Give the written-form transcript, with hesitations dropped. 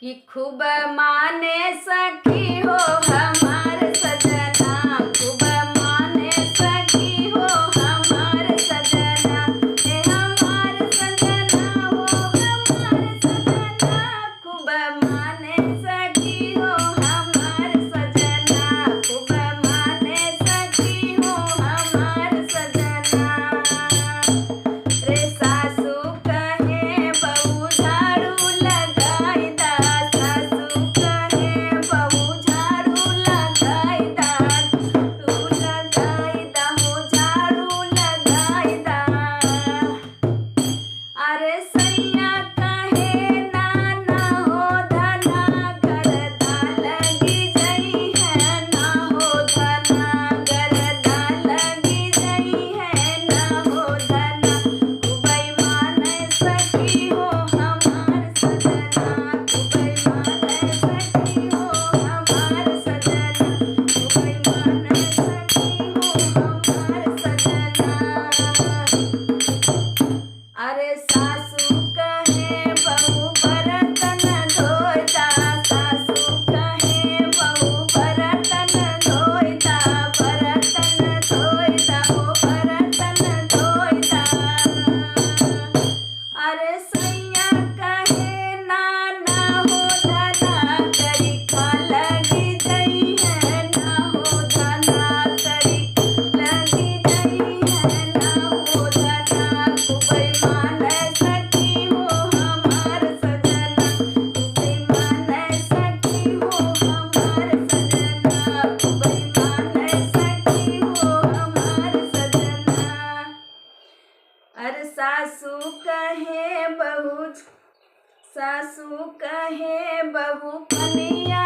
कि खूब माने सखी हो हमार सजना, खूब माने सखी हो हमार सजना, हे हमार सजना हो हमार सजना, खूब माने सखी हो हमार सजना, खूब माने सखी हो हमार सजना। रे सासू कहे बहू झाड़ू लगाई दा, सासू कहे बहू झाड़ू लगाई दा, तू लगाई दा हो झाड़ू लगाई दा। अरे सैया कहे ना हो धना गरदा लगी जई है, ना हो धना गरदा लगी जई है, ना हो धना खूबई माने सखी हो हमार सजना, खूबई माने सखी हो हमार सजना, खूबई माने सखी हो हमार सजना। अरे सासू कहे बहू बर्तन धोता, सासू कहे बहू बर्तन धोता, बर्तन धोता हो बर्तन धोता। अरे सैया कहे ना हो धना करी खा लगी जई है, ना हो धना करी लगी जई है, ना हो धना खूबई माने सखी हो हमार सजना, खूबई माने सखी हो हमार सजना, खूबई माने सखी हो हमार सजना। अरे सासू कहे बहू कनिया